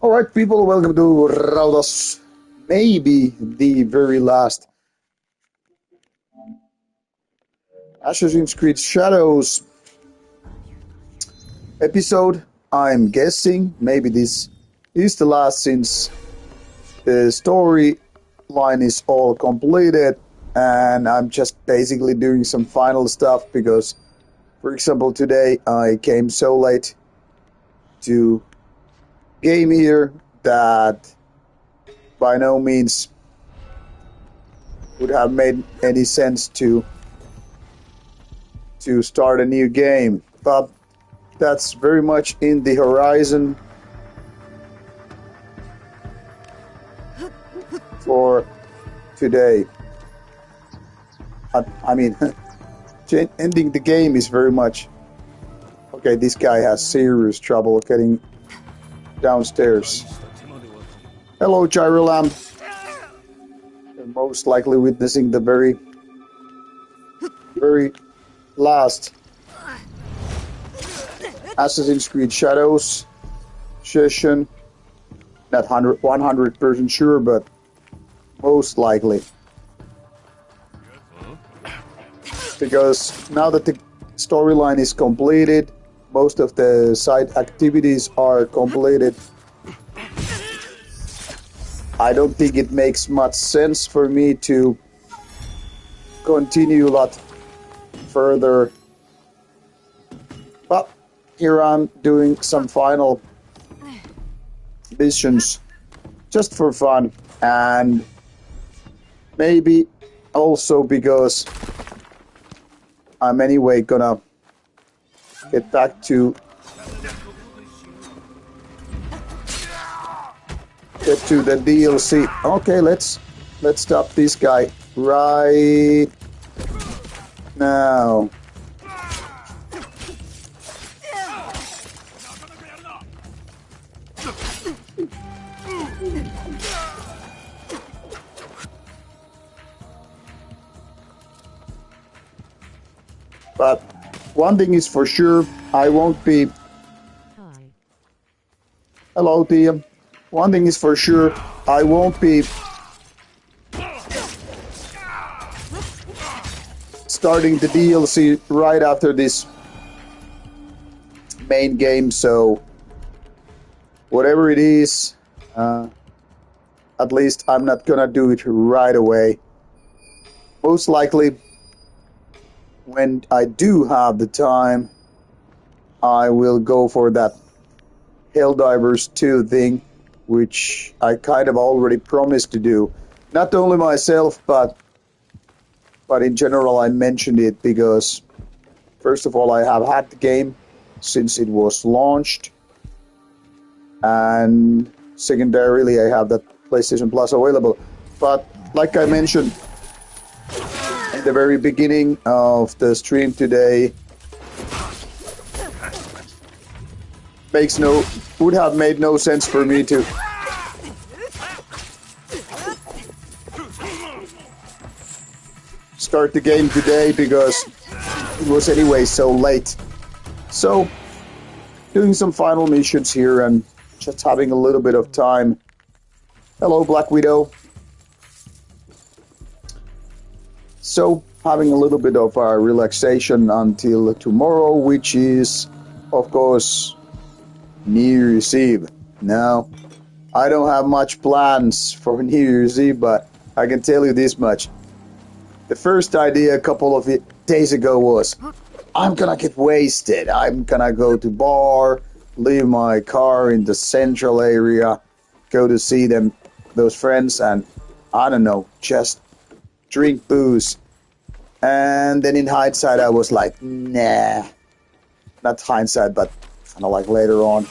Alright, people, welcome to Rauta's maybe the very last Assassin's Creed Shadows episode. I'm guessing maybe this is the last since the storyline is all completed and I'm just basically doing some final stuff because, for example, today I came so late to game here that by no means would have made any sense to start a new game, but that's very much in the horizon for today. I mean, ending the game is very much okay. This guy has serious trouble getting downstairs. Hello, Gyro Lamb. You're most likely witnessing the very last Assassin's Creed Shadows session. Not 100% sure, but most likely. Because now that the storyline is completed, most of the side activities are completed, I don't think it makes much sense for me to continue a lot further. But here I'm doing some final missions just for fun, and maybe also because I'm anyway gonna get back to the DLC. Okay, let's stop this guy right now. But one thing is for sure, I won't be... Hello, Tia. One thing is for sure, I won't be starting the DLC right after this main game, so whatever it is, at least I'm not gonna do it right away. Most likely, when I do have the time, I will go for that Helldivers 2 thing, which I kind of already promised to do. Not only myself, but in general I mentioned it because, first of all, I have had the game since it was launched, and secondarily I have that PlayStation Plus available. But like I mentioned in the very beginning of the stream today, would have made no sense for me to start the game today because it was anyway so late. So, doing some final missions here and just having a little bit of time. Hello, Black Widow. So, having a little bit of relaxation until tomorrow, which is, of course, New Year's Eve. Now, I don't have much plans for New Year's Eve, but I can tell you this much. The first idea a couple of days ago was, I'm gonna get wasted. I'm gonna go to bar, leave my car in the central area, go to see those friends, and I don't know, just drink booze. And then in hindsight, I was like, nah. Not hindsight, but kind of like later on.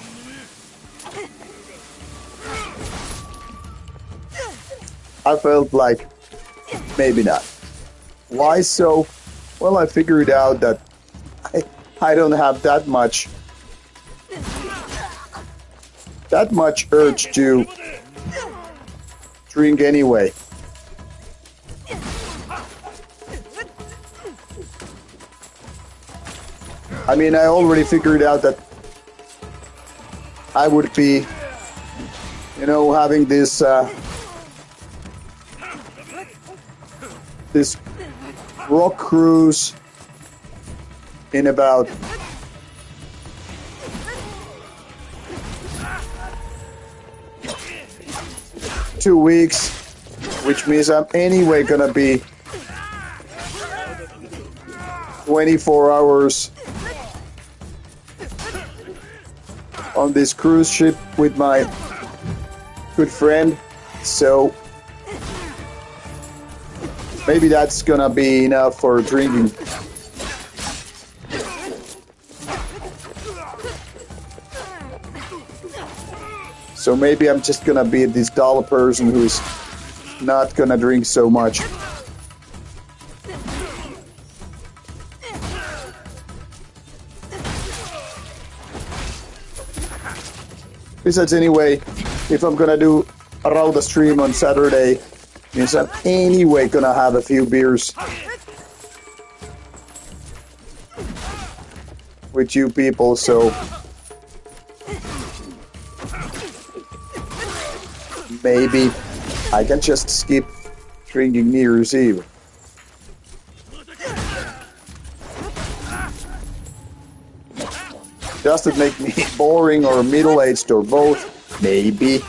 I felt like maybe not. Why so? Well, I figured out that I don't have that much urge to drink anyway. I mean, I already figured out that I would be having this rock cruise in about 2 weeks, which means I'm anyway gonna be 24 hours on this cruise ship with my good friend, so maybe that's gonna be enough for drinking. So maybe I'm just gonna be this dull person who's not gonna drink so much. Besides, anyway, if I'm gonna do a Rauta stream on Saturday, means I'm anyway gonna have a few beers with you people, so maybe I can just skip drinking New Year's Eve. Does it make me boring or middle-aged or both? Maybe.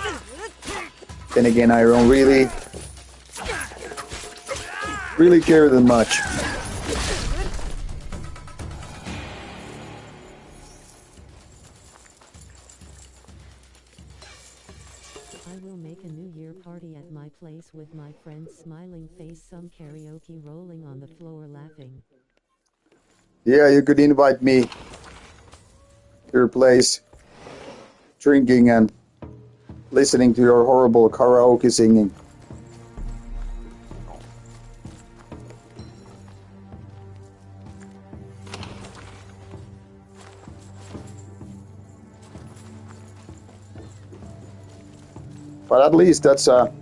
Then again, I don't really care that much. I will make a New Year party at my place with my friends, smiling face, some karaoke, rolling on the floor laughing. Yeah, you could invite me to your place, drinking and listening to your horrible karaoke singing. But at least that's a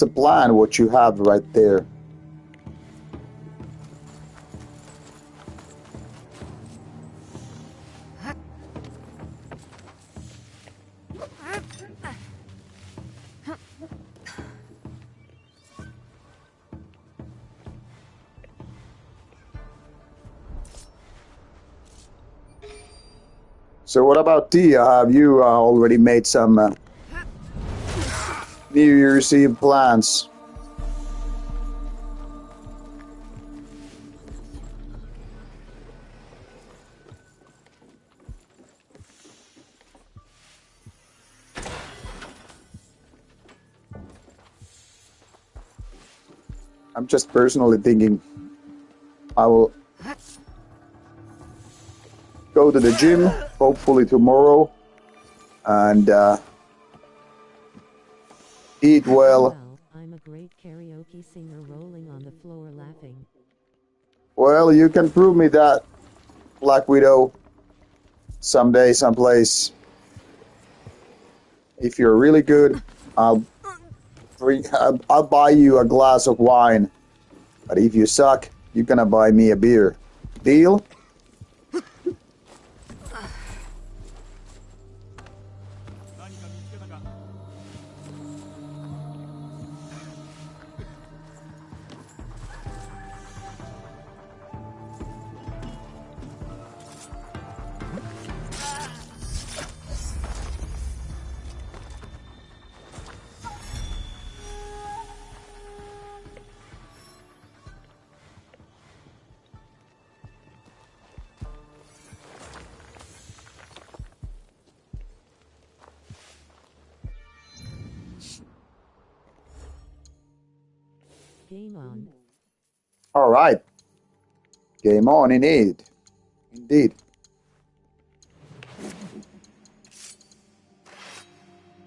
plan what you have right there. So what about Tia? Have you already made some New Year's Eve plans? I'm just personally thinking I will go to the gym, hopefully tomorrow, and eat well. I'm a great karaoke singer, rolling on the floor laughing. Well, you can prove me that, Black Widow, someday, someplace. If you're really good, I'll buy you a glass of wine. But if you suck, you're gonna buy me a beer. Deal? Game on. All right. Game on, indeed. Indeed.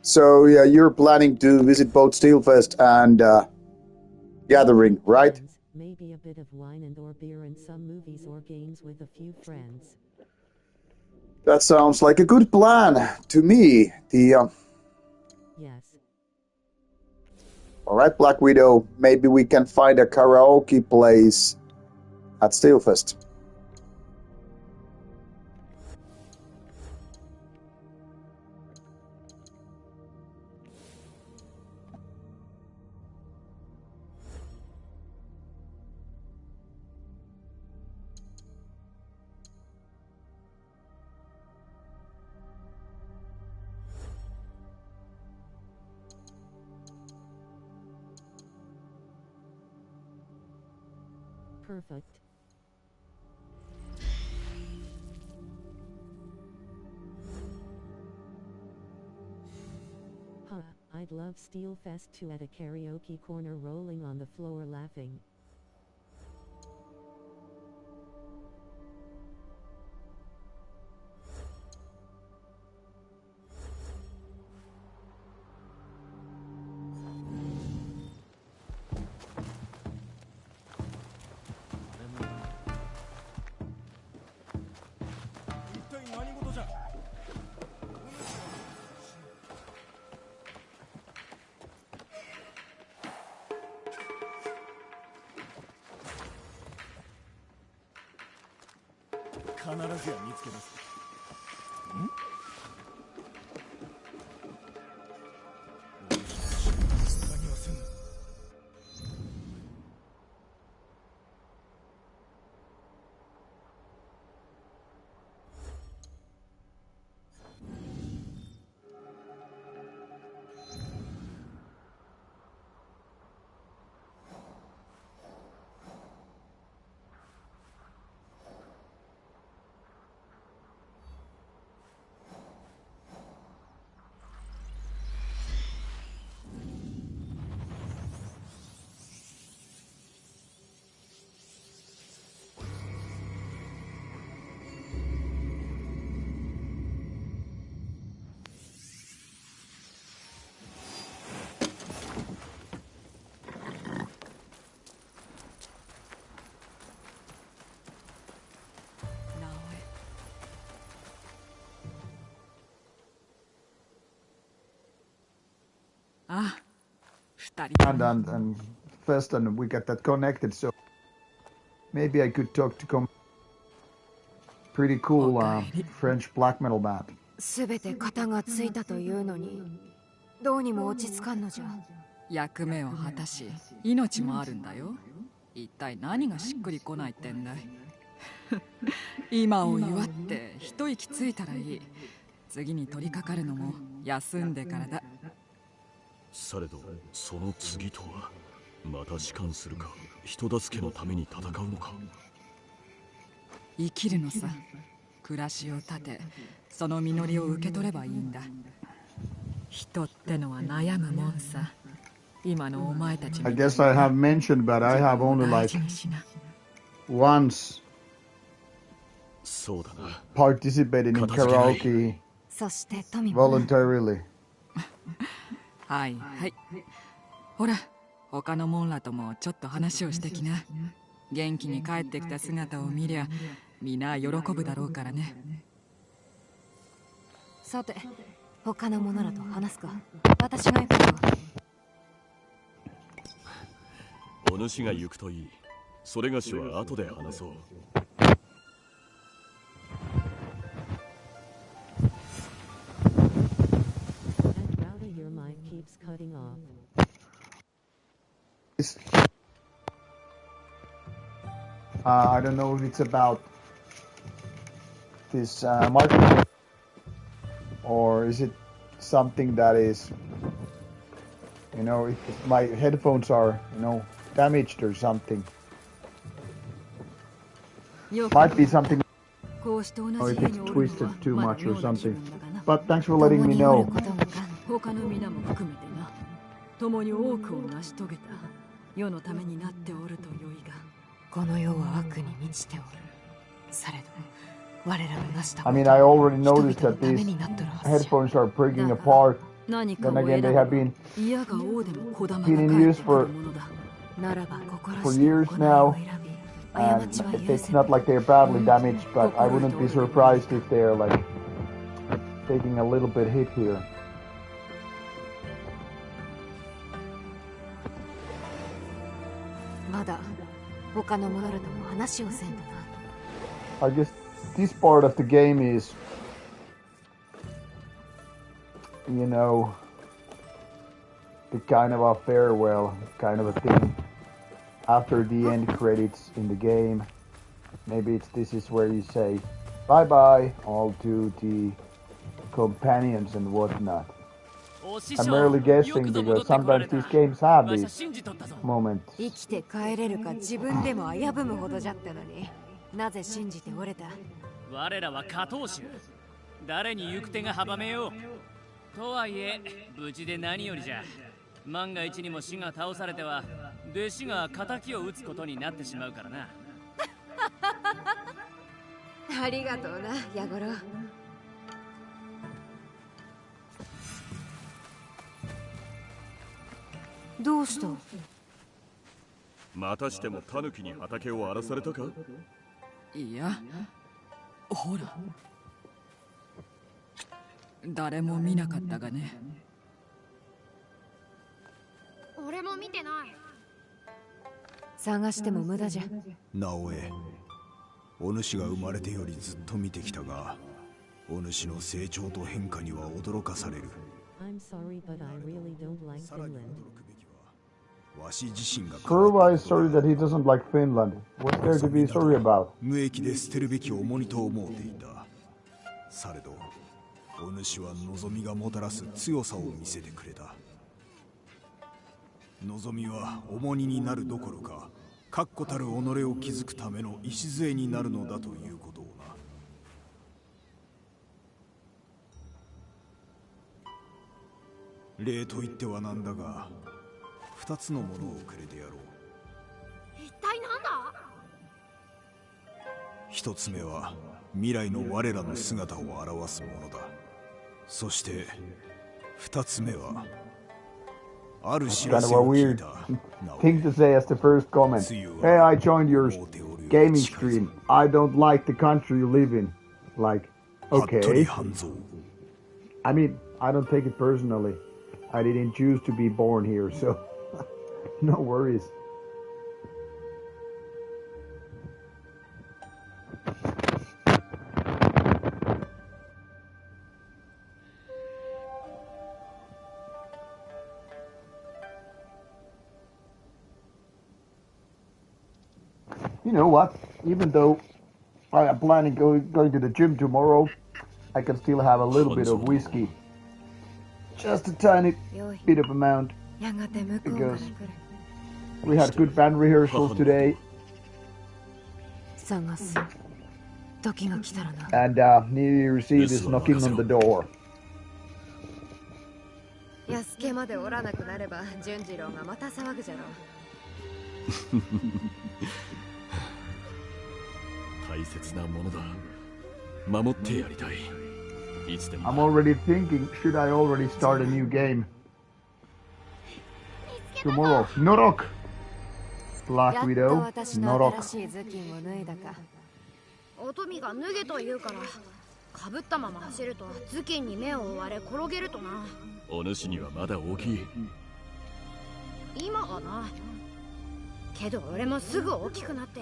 So, yeah, you're planning to visit both Steelfest and Gathering, right? Maybe a bit of wine and or beer and some movies or games with a few friends. That sounds like a good plan to me. Yes. All right, Black Widow, maybe we can find a karaoke place at Steelfest. Perfect. Huh, I'd love Steel Fest 2 at a karaoke corner rolling on the floor laughing. And first, and we get that connected, so maybe I could talk to pretty cool French black metal band. すべて型がついたというのに、どうにも落ち着かんのじゃ。役目を果たし、命もあるんだよ。一体何がしっくりこないってんだい。今を祝って一息ついたらいい。次に取り掛かるのも休んでからだ。されどその次とはまた仕官するか、人助けのために戦うのか。生きるのさ。暮らしを立て、その実りを受け取ればいいんだ。人ってのは悩むもんさ。今のお前たち I guess I have mentioned, but I have only like once そうだな。 participated in karaoke そして富も voluntarily. はいはい。ほら、他のモンらともちょっと話をしてきな。元気に帰ってきた姿を見りゃ、皆喜ぶだろうからね。さて、他の者らと話すか。私が行くよ。お主が行くといい。それがしは後で話そう。Rauta, your mic keeps cutting off. I don't know if it's about this market, or is it something that is, you know, if my headphones are, you know, damaged or something. Might be something, or if it's twisted too much or something. But thanks for letting me know. 他の皆も含めてな。共に多くを成し遂げた。世のためになっておると良いが。この世は悪に満ちておる。されど、我らの成した I mean, I already noticed that these headphones are breaking apart. Then again, they have been in use for years now. And it's not like they're badly damaged, but I wouldn't be surprised if they're like taking a little bit hit here. I guess this part of the game is, you know, the kind of a farewell kind of a thing. After the end credits in the game, maybe this is where you say bye-bye all to the companions and whatnot. I'm merely guessing because sometimes these games have these moments. 生きて帰れるか自分でも危ぶむほどじゃったのに、なぜ信じておれた？我らは下等種。誰に行く手が阻めよう。とはいえ、無事で何よりじゃ。万が一にも死が倒されては、弟子が仇を討つことになってしまうからな。ありがとうな、ヤゴロ。どうした？またしてもタヌキに畑を荒らされたか？いや、ほら、誰も見なかったがね。俺も見てない。探しても無駄じゃ。直江、お主が生まれてよりずっと見てきたが、お主の成長と変化には驚かされる。 I'm sorry, but I really don't like さらに Finland. 驚くべきは、わし自身が Kuruba is sorry that he doesn't like Finland. What's there to be sorry about? 無益で捨てるべき重荷と思うていた。されど、お主は望みがもたらす強さを見せてくれた。望みは重荷になるどころか、確固たる己を築くための礎になるのだということをな。礼と言ってはなんだが、二つのものをくれてやろう。一体なんだ？一つ目は未来の我らの姿を表すものだ。そして二つ目はある知ら Kind せ of a を聞い weird た。 thing to say as the first comment. Hey, I joined your gaming stream. I don't like the country you live in. Like, 服部 okay. 半蔵。 I mean, I don't take it personally. I didn't choose to be born here, so no worries. You know what? Even though I am planning going to the gym tomorrow, I can still have a little bit of whiskey. Just a tiny bit of amount. やがて向こうから来る。 We had good band rehearsals today, 探す。時が来たらな。 and New Year's Eve is knocking on the door. 安家までおらなくなれば、純次郎がまた騒ぐじゃろう。大切なものだ。守ってやりたい。いつでも。 I'm already thinking, should I already start a new game? Tomorrow. Norok! や Black っと Widow, 私の Norok. 新しい頭巾を脱いだか。おとみが脱げと言うから、かぶったまま走ると頭巾に目を追われ転げるとな。お主にはまだ大きい。今がな。けど俺もすぐ大きくなって。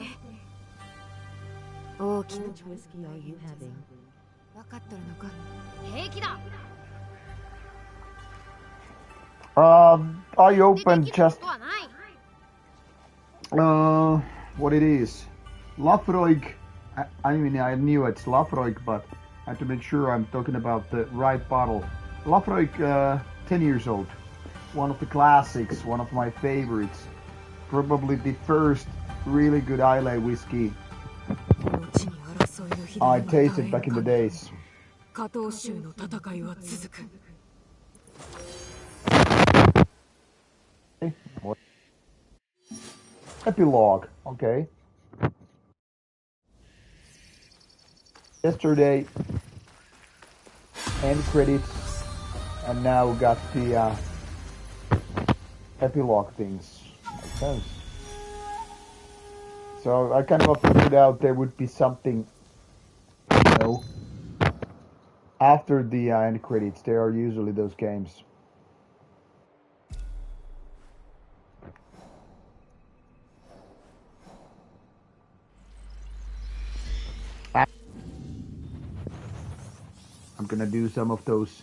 大きく。 Which whiskey are you having? 分かっとるのか。平気だ。 I 出 opened てきたこ just とはない。what it is. Lafroig. I mean, I knew it's Lafroig, but I have to make sure I'm talking about the right bottle. Lafroig, 10 years old. One of the classics, one of my favorites. Probably the first really good Islay whiskey 後に争いの火 I tasted back in the days. 加藤州の戦いは続く。 Okay, what? Epilogue, okay. Yesterday, end credits, and now got the epilogue things. Makes sense. So I kind of figured out there would be something, you know, after the end credits. There are usually those games. I'm gonna do some of those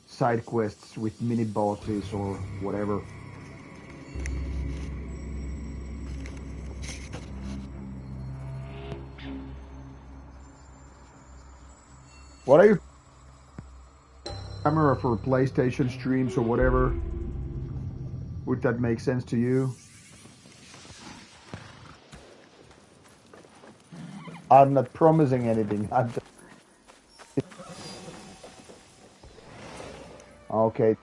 side quests with mini bosses or whatever. What are you? camera for PlayStation streams or whatever? Would that make sense to you? I'm not promising anything. I'm just... Okay.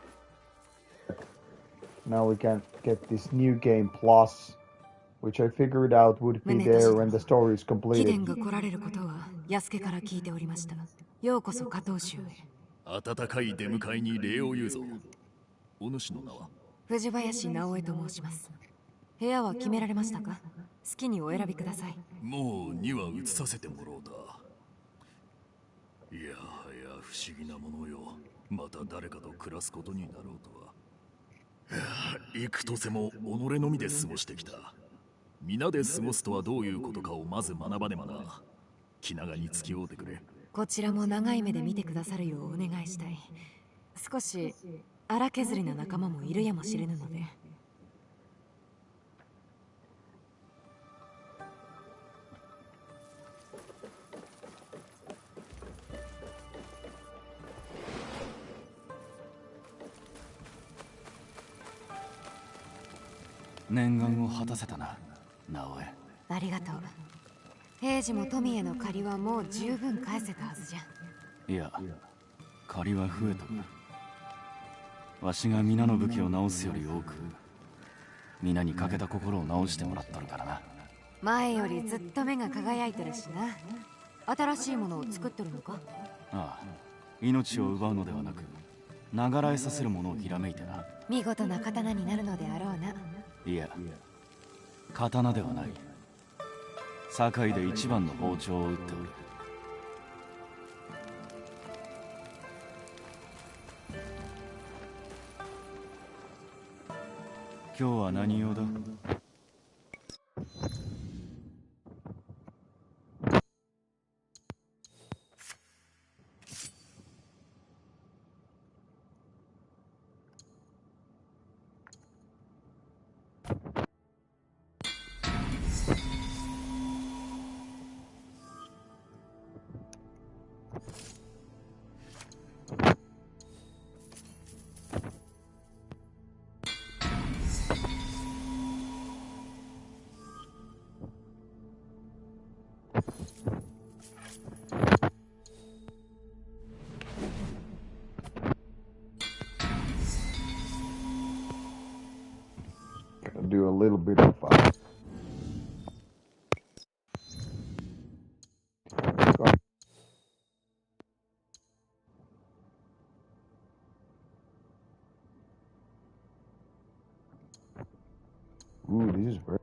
Now we can get this new game plus, which I figured out would be there when the story is 貴 completed. 殿が来られることは安家から聞いておりました。ようこそ加藤州へ。温かい出迎えに礼を言うぞ。お主の名は？藤林直江と申します。部屋は決められましたか？好きにお選びください。もう2は移させてもらおうだ。いやはや不思議なものよ。また誰かと暮らすことになろうとは。幾とせも己のみで過ごしてきた。皆で過ごすとはどういうことかをまず学ばねばな。気長に付き合うてくれ。こちらも長い目で見てくださるようお願いしたい。少し荒削りな仲間もいるやもしれぬので。念願を果たせたな、直江。ありがとう。平次も富への借りはもう十分返せたはずじゃ。いや、借りは増えとる。わしが皆の武器を直すより多く、皆にかけた心を直してもらっとるからな。前よりずっと目が輝いてるしな。新しいものを作っとるのか？ああ、命を奪うのではなく、ながらえさせるものをひらめいてな。見事な刀になるのであろうな。いや、刀ではない。堺で一番の包丁を打っておる。今日は何用だ？Gonna do a little bit of Ooh, this is very...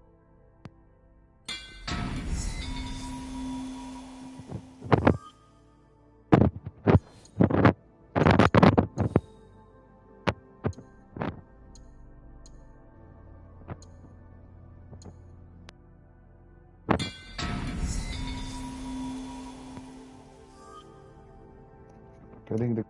Getting the...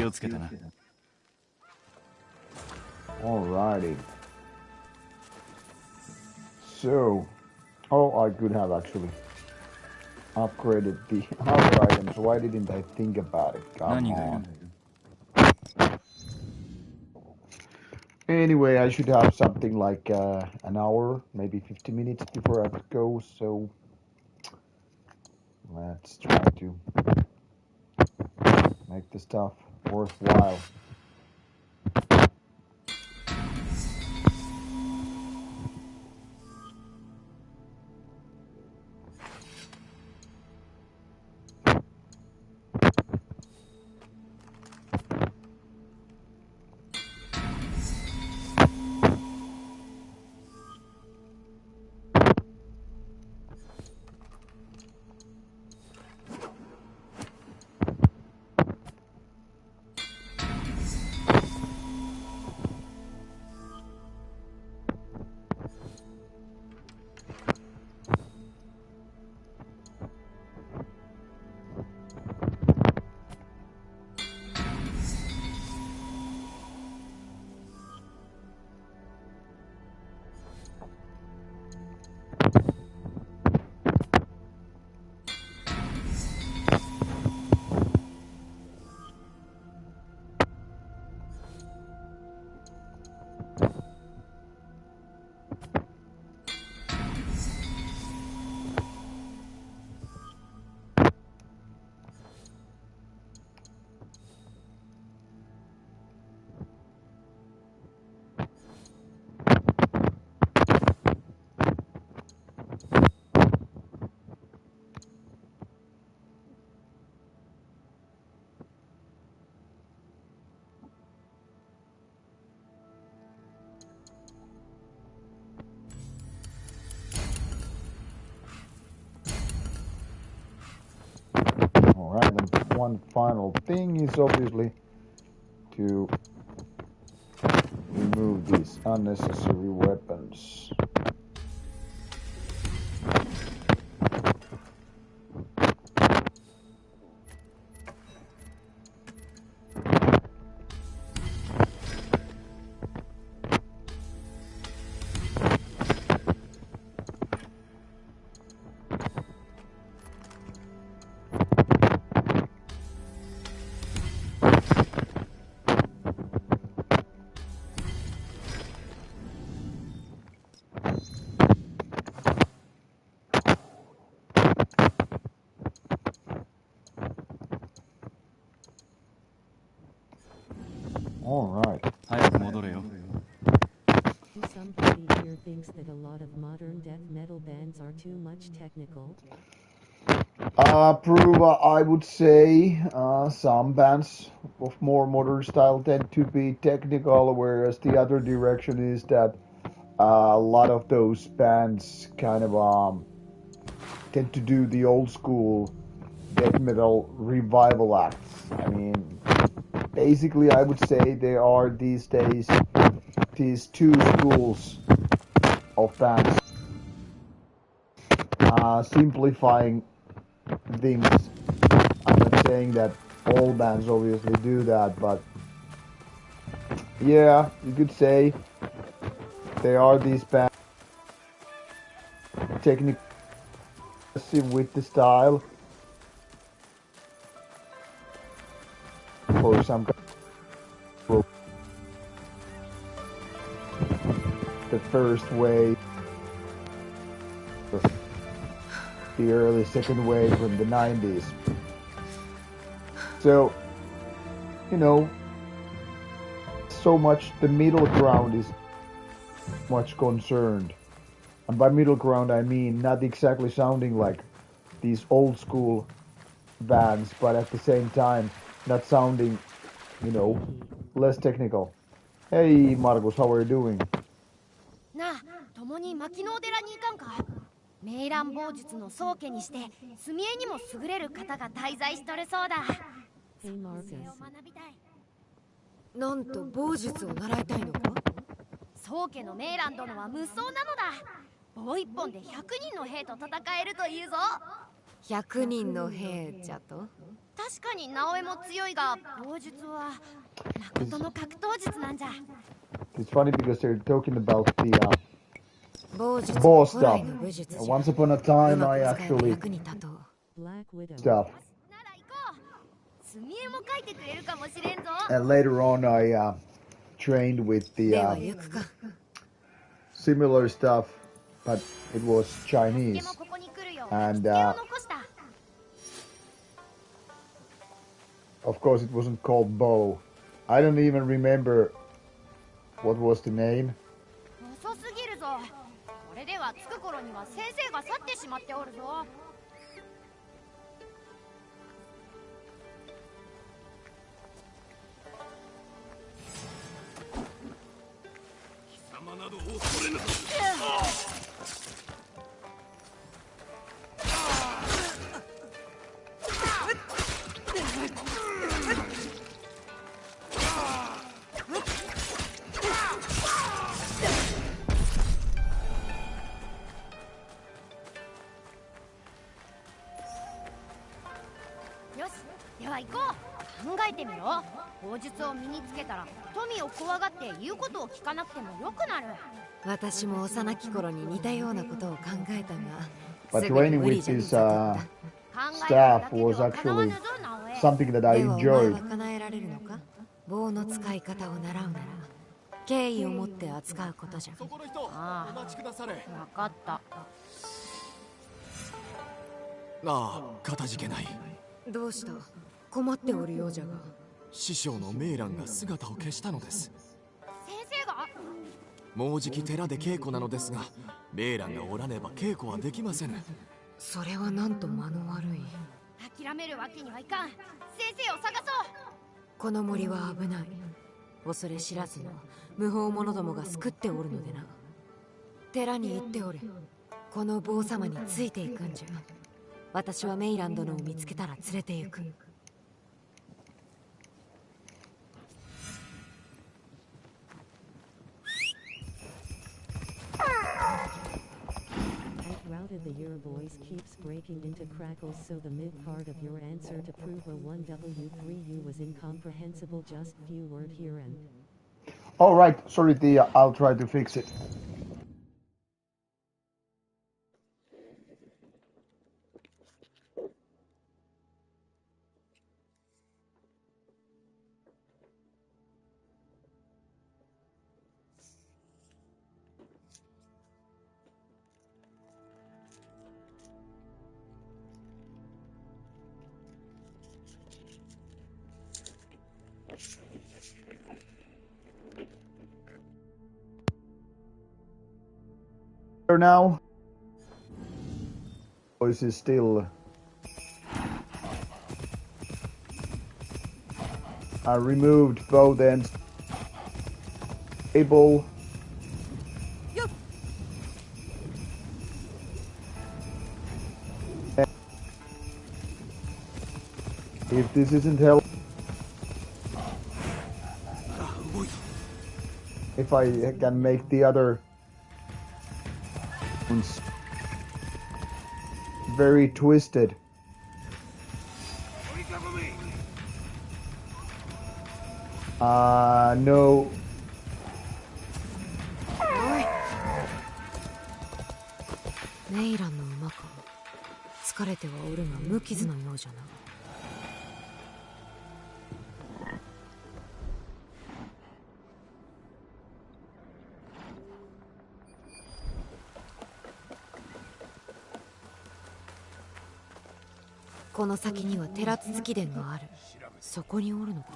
気をつけてな。Alrighty. So, oh, I could have actually upgraded the other items. Why didn't I think about it? Come on. Anyway, I should have something like an hour, maybe 50 minutes before I could go. So let's try to make the stuff worthwhile. Alright, and one final thing is obviously to remove these unnecessary weapons. Alright. 早く戻れよ。 Somebody here thinks that a lot of modern death metal bands are too much technical. I would say some bands of more modern style tend to be technical, whereas the other direction is that a lot of those bands kind of tend to do the old school death metal revival acts. I mean, basically, I would say there are these days these two schools of bands. Simplifying things. I'm not saying that all bands obviously do that, but yeah, you could say there are these bands technically with the style for some the first wave, the early second wave from the 90s. So, you know, so much the middle ground is much concerned. And by middle ground I mean not exactly sounding like these old school bands, but at the same time not sounding, you know, less technical. Hey Marcus, how are you doing? なあ、共に牧野寺に行かんか。冥乱棒術の宗家にして墨絵にも優れる方が滞在しとるそうだ。Hey Marcus. それを学びたい。なんと棒術を習いたいのか。宗家の冥乱殿は無双なのだ。棒一本で100人の兵と戦えるというぞ。100人の兵じゃと。確かに直江も強いが棒術は誠の格闘術なんじゃ。 It's funny because they're talking about the 棒術 ball は古来 stuff. の武術じゃ。 Once upon a う time, ま I く使えば actually 役に立とう。 Black Widow. stuff, なら行こう。墨絵も描いてくれるかもしれんぞ。 and later on, I trained with で the は行くか。 similar stuff, but it was 助け Chinese. もここに来るよ。 And 手を残した。 of course, it wasn't called bow. I don't even remember what was the name. 遅すぎるぞ。これでは着く頃には先生が去ってしまっておるぞ。 よし、では行こう。考えてみろ。砲術を身につけたら富を怖がって言うことを聞かなくてもよくなる。私も幼き頃に似たようなことを考えたが、 But すぐに training 無理 with じゃ見 his 悟った。 staff was actually something that I ではお前は enjoyed. 叶えられるのか？棒の使い方を習うなら敬意を持って扱うことじゃ。そこの人、ああお待ちくだされ。分かった。ああ、かたじけない。どうした？困っておるようじゃが。師匠のメイランが姿を消したのです。先生が？もうじき寺で稽古なのですが、メイランがおらねば稽古はできませぬ。それはなんと間の悪い。諦めるわけにはいかん。先生を探そう。この森は危ない。恐れ知らずの無法者どもが救っておるのでな。寺に行っておる。この坊様についていくんじゃ。私はメイラン殿を見つけたら連れて行く。 At Rauta the your voice keeps breaking into crackles, so the mid part of your answer to prove a 1W3U was incomprehensible. Just few word here and All right, sorry, Tia. I'll try to fix it. Now, voice is still. I removed both ends. Able. If this isn't help, if I can make the other ones very twisted. No. メイランの馬か。疲れてはおるが無傷のようじゃな。この先には寺続き殿がある。そこにおるのか。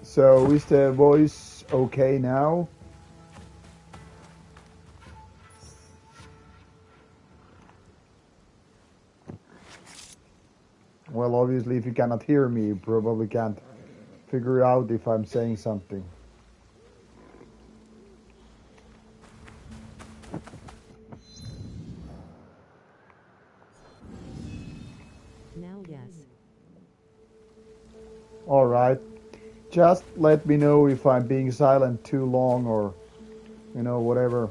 So is the voice okay now? Well, obviously, if you cannot hear me, you probably can't figure out if I'm saying something. Alright. Just let me know if I'm being silent too long or, whatever.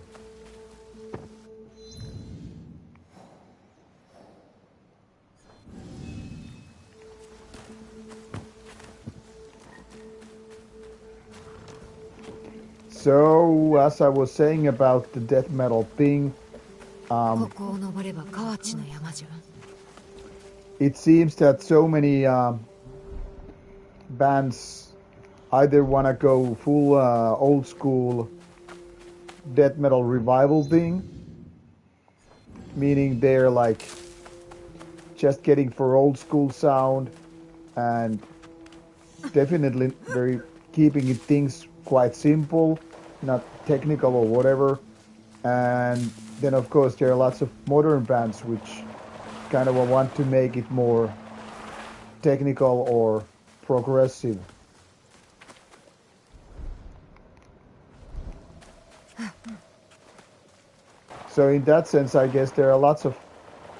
So, as I was saying about the death metal thing, ここを登れば河内の山じゃ。 it seems that so many bands either want to go full old school death metal revival thing, meaning they're like just getting for old school sound and definitely very keeping things quite simple, not technical or whatever. And then of course there are lots of modern bands which kind of want to make it more technical or progressive. So in that sense, I guess there are lots of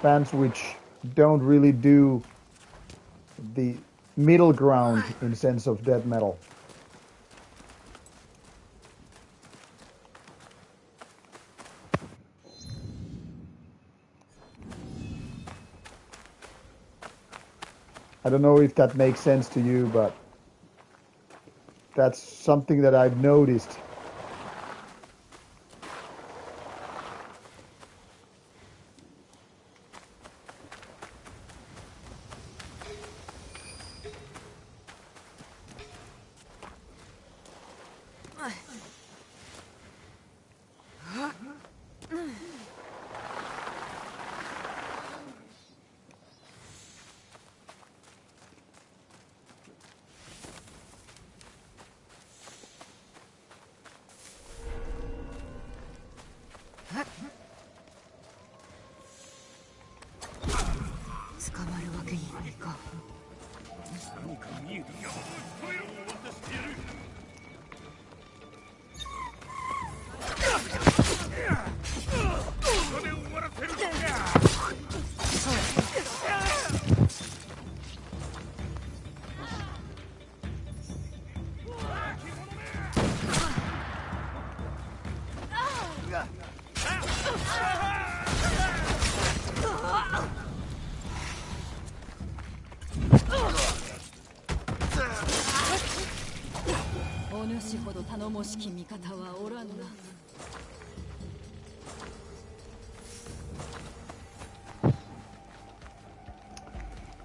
bands which don't really do the middle ground in sense of death metal. I don't know if that makes sense to you, but that's something that I've noticed.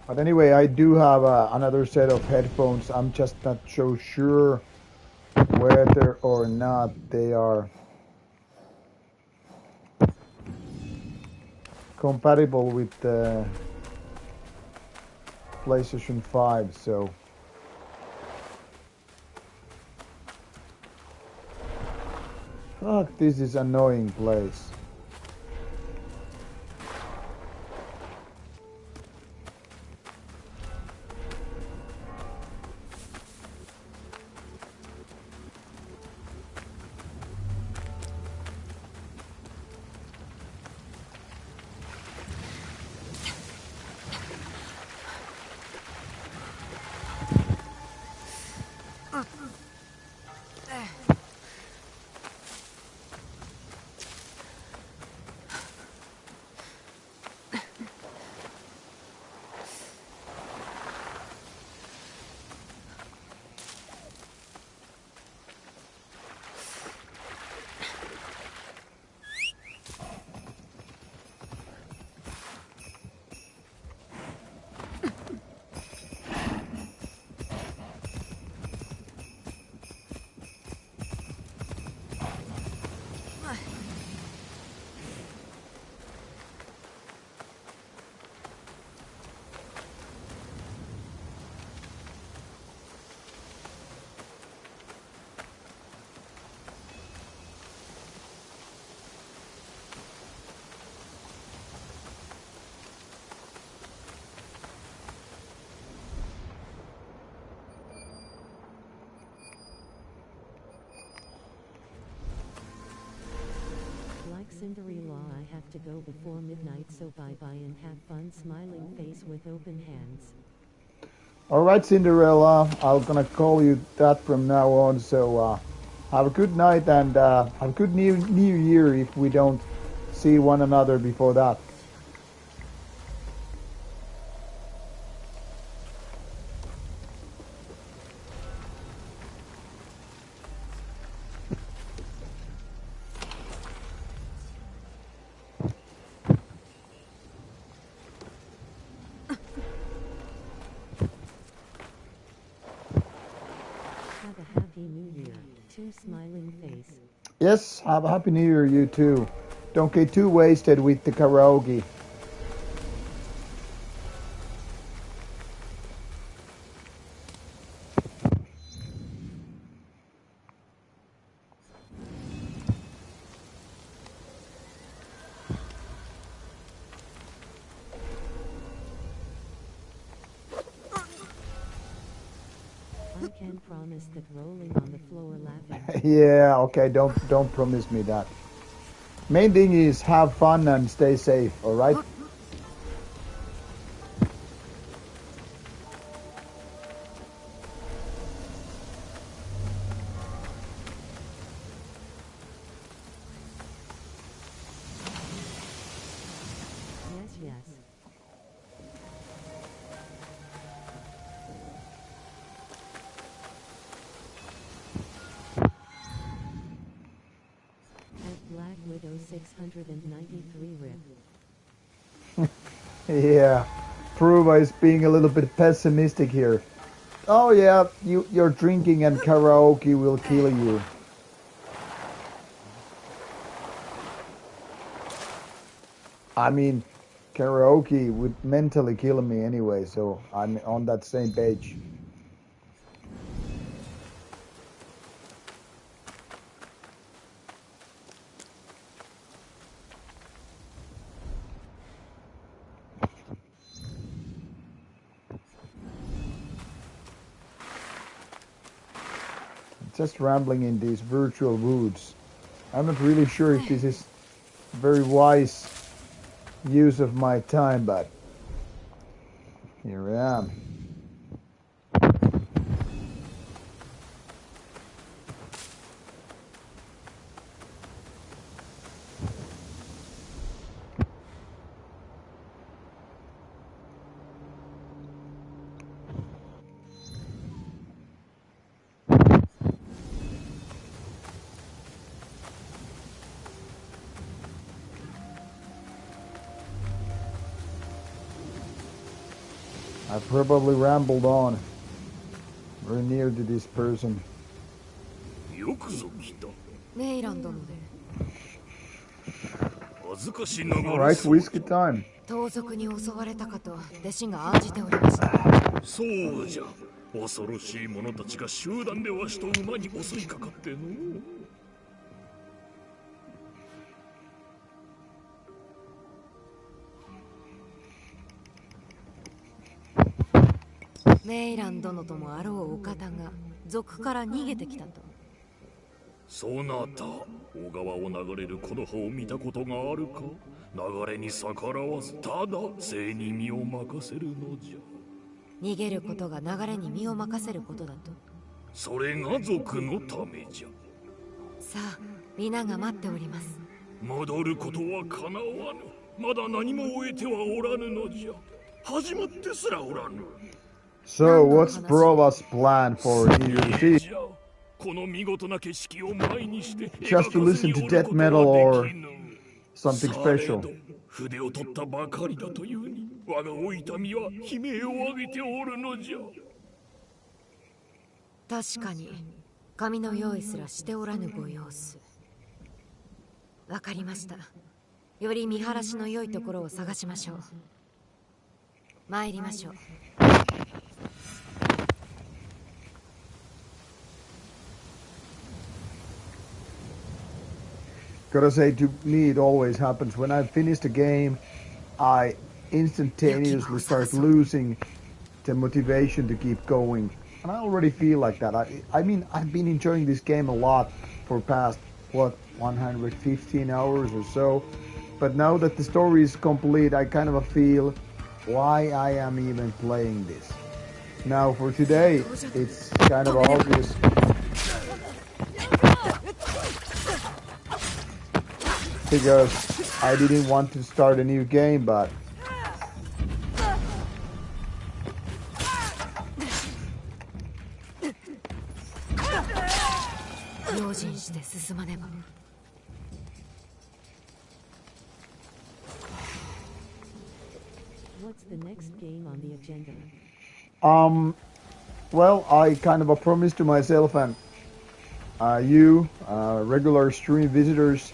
But anyway, I do have another set of headphones. I'm just not so sure whether or not they are compatible with the PlayStation 5, so fuck, this is annoying place. Cinderella, I have to go before midnight, so bye bye and have fun, smiling face with open hands. All right, Cinderella. I'm gonna call you that from now on. So have a good night and have a good new year if we don't see one another before that. Have a happy new year. Two smiling face. Yes, have a happy new year, you too. Don't get too wasted with the karaoke. I can promise that rolling on the floor laughing. Yeah, okay, don't promise me that. Main thing is have fun and stay safe, all right? Yes, yes. At Black Widow 693 rip. Yeah, Pruva is being a little bit pessimistic here. Oh yeah, your drinking and karaoke will kill you. I mean, karaoke would mentally kill me anyway, so I'm on that same page. Just rambling in these virtual woods. I'm not really sure if this is very wise use of my time, but here I am. I probably rambled on. We're near to this person. よくぞ来た。メイラン殿で恥ずかしながら Alright, whiskey time. 盗賊に襲われたかと弟子が案じておりました。そうじゃ。恐ろしい者たちが集団でわしと馬に襲いかかっての。メイラン殿ともあろうお方が賊から逃げてきたと。そなた、小川を流れるこの葉を見たことがあるか？流れに逆らわず、ただ生に身を任せるのじゃ。逃げることが流れに身を任せることだと。それが族のためじゃ。さあ、皆が待っております。戻ることはかなわぬ。まだ何も終えてはおらぬのじゃ。始まってすらおらぬ。So, what's Prova's plan for New Year's Eve? この見事な景色を前にして Just to listen to death metal or something special? 筆を取ったばかりだというに、我が老いた身は悲鳴を上げておるのじゃ。確かに髪の用意すらしておらぬご様子。わかりました。より見晴らしの良いところを探しましょう。参りましょう。Gotta say, to me it always happens. When I finish the game, I instantaneously start losing the motivation to keep going. And I already feel like that. I mean, I've been enjoying this game a lot for past, 115 hours or so. But now that the story is complete, I kind of feel why I am even playing this. Now for today, it's kind of obvious. Because I didn't want to start a new game, but What's the next game on the agenda? well, I kind of a promise to myself and you, regular stream visitors,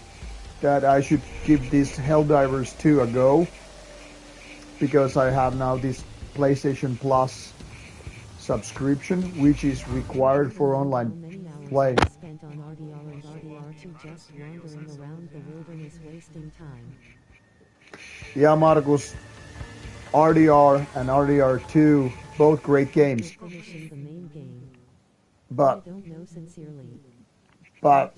that I should give this Helldivers 2 a go, because I have now this PlayStation Plus subscription, which is required for online play. Spent on RDR and RDR2 just wandering around the wilderness wasting time. Yeah, Marcus, RDR and RDR2, both great games. Finishing the main game. But I don't know sincerely. But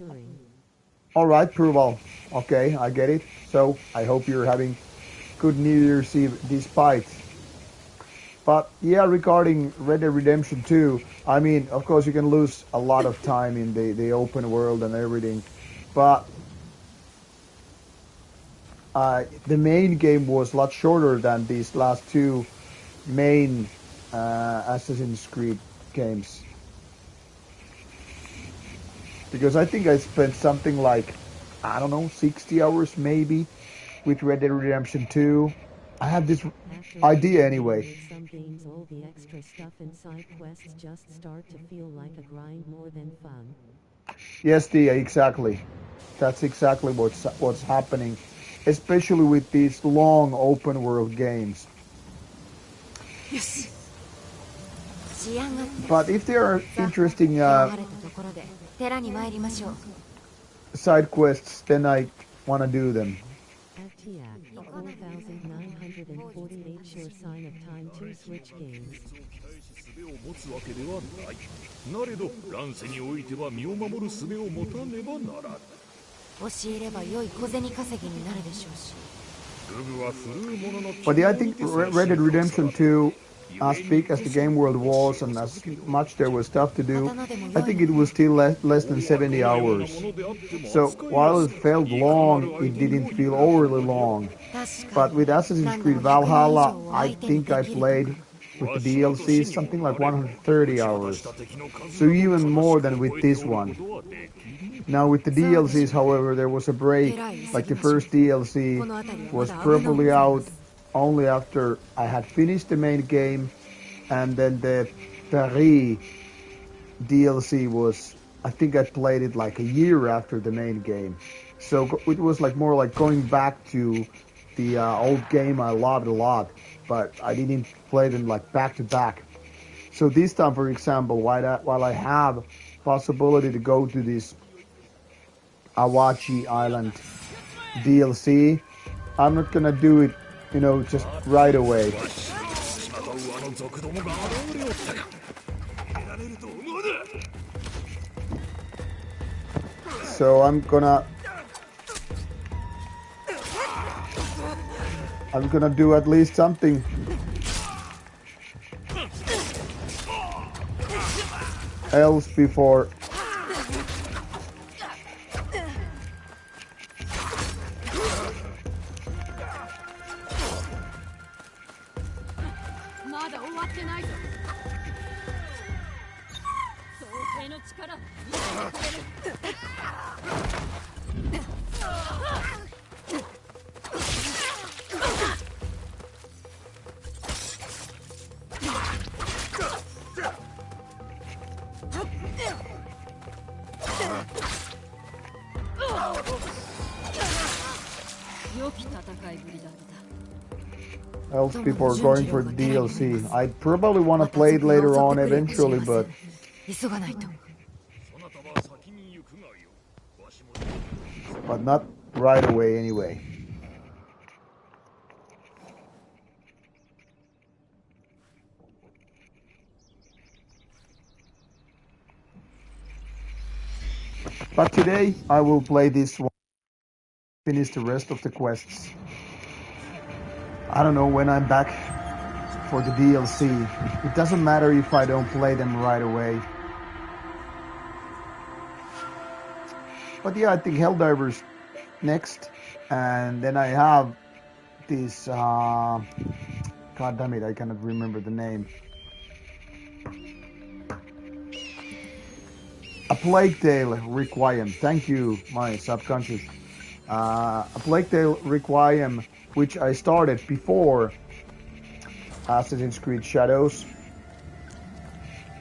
all right, Pruval. Okay, I get it. So I hope you're having good New Year's Eve despite. But yeah, regarding Red Dead Redemption 2, I mean, of course you can lose a lot of time in the open world and everything, but the main game was a lot shorter than these last two main Assassin's Creed games. Because I think I spent something like, I don't know, 60 hours maybe with Red Dead Redemption 2. I have this idea anyway. Some games, all the extra stuff and side quests just start to feel like a grind more than fun. Yes, Tia, exactly. That's exactly what's happening, especially with these long open world games. Yes. But if there are interesting side quests, then I want to do them. Actiac, 4,948 sure sign of time to switch games. 持つわけではない。なれど乱世においては身を守る術を持たねばならぬ。教えれば良い小銭稼ぎになるでしょうし。 But yeah, I think Red Dead Redemption 2, as big as the game world was and as much there was stuff to do, I think it was still less than 70 hours. So while it felt long, it didn't feel overly long. But with Assassin's Creed Valhalla, I think I played with the DLC something like 130 hours. So even more than with this one. Now with the DLCs, however, there was a break. Like the first DLC was probably out only after I had finished the main game, and then the Paris DLC was, I think I played it like a year after the main game. So it was like more like going back to the old game I loved a lot, but I didn't play them like back to back. So this time, for example, while I have possibility to go to this Awachi Island DLC, I'm not gonna do it, just right away. So I'm gonna do at least something else before before going for the DLC. I probably want to play it later on eventually, but not right away anyway. But today I will play this one, finish the rest of the quests. I don't know when I'm back for the DLC. It doesn't matter if I don't play them right away. But yeah, I think Helldivers next, and then I have this. God damn it, I cannot remember the name. A Plague Tale Requiem. Thank you, my subconscious. A Plague Tale Requiem, which I started before Assassin's Creed Shadows.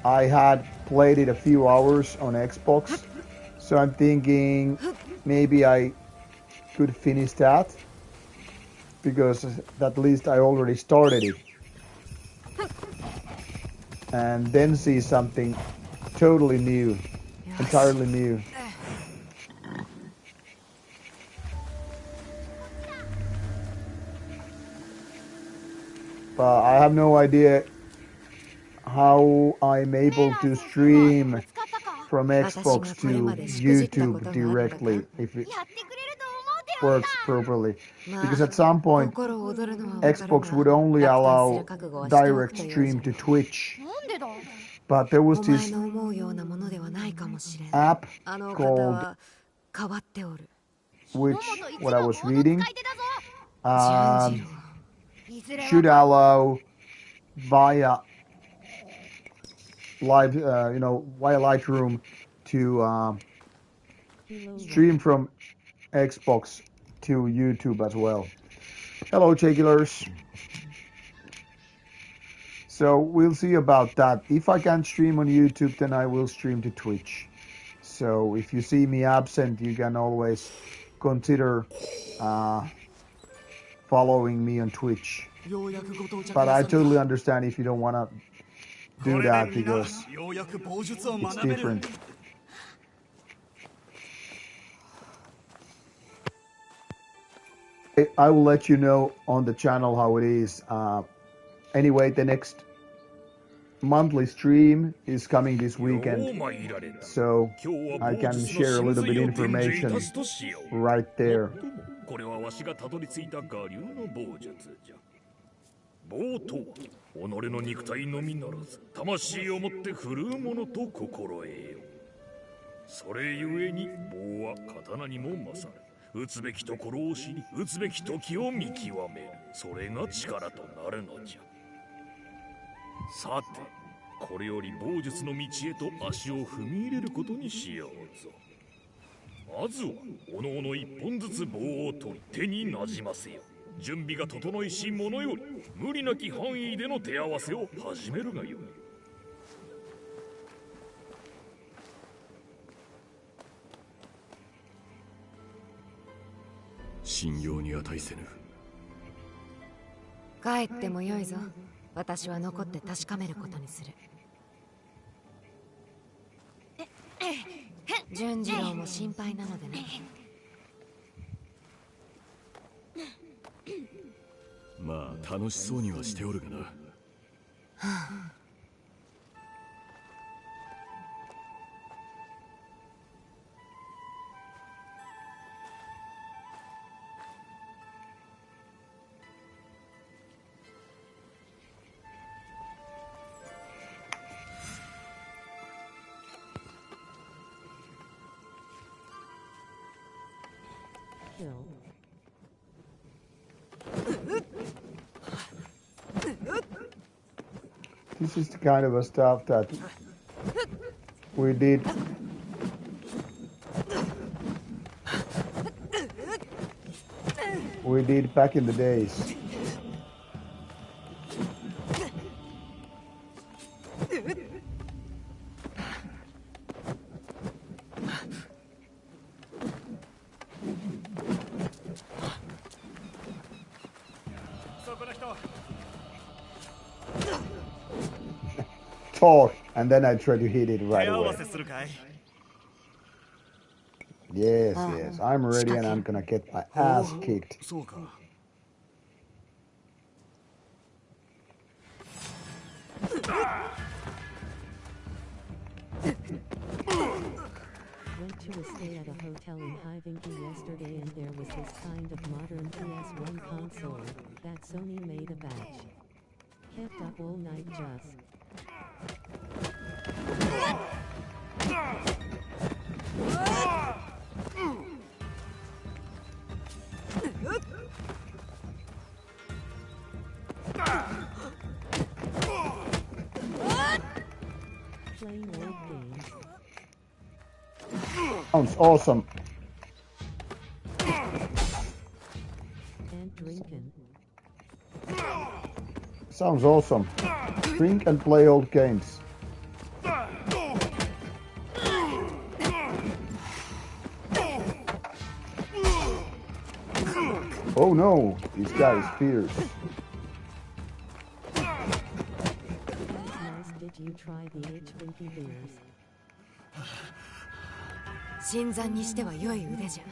I had played it a few hours on Xbox, so I'm thinking maybe I could finish that, because at least I already started it, and then see something totally new, entirely new. But I have no idea how I'm able to stream from Xbox to YouTube directly if it works properly. Because at some point, Xbox would only allow direct stream to Twitch. But there was this app called, which, what I was reading, should allow via live, via Lightroom to stream from Xbox to YouTube as well. Hello, Chakilers. So we'll see about that. If I can't stream on YouTube, then I will stream to Twitch. So if you see me absent, you can always consider following me on Twitch. But I totally understand if you don't want to do that, because it's different. I will let you know on the channel how it is. Anyway, the next monthly stream is coming this weekend, so I can share a little bit information right there. これはわしがたどり着いた我流の棒術じゃ。棒とは己の肉体のみならず魂をもって振るうものと心得よ。それゆえに棒は刀にも勝る。打つべきところを知り、打つべき時を見極める。それが力となるのじゃ。さて、これより棒術の道へと足を踏み入れることにしようぞ。まずはおのおの一本ずつ棒を取り手になじませよ。準備が整いし者より無理なき範囲での手合わせを始めるがよい。信用に値せぬ。帰ってもよいぞ。私は残って確かめることにする。純次郎も心配なのでね。まあ楽しそうにはしておるがな。はあThis is the kind of a stuff that we did back in the days. Talk, and then I try to hit it right away. Yes, yes, I'm ready, and I'm gonna get my ass kicked. Went to a stay at a hotel in Helsinki yesterday, and there was this kind of modern PS1 console that Sony made a batch. Kept up all night just. Playing old games. Sounds awesome. And drinking. Sounds awesome. Drink and play old games. Oh no, this guy is fierce. Nice, did you try the H-Binky beers? 新参にしては良い腕じゃ。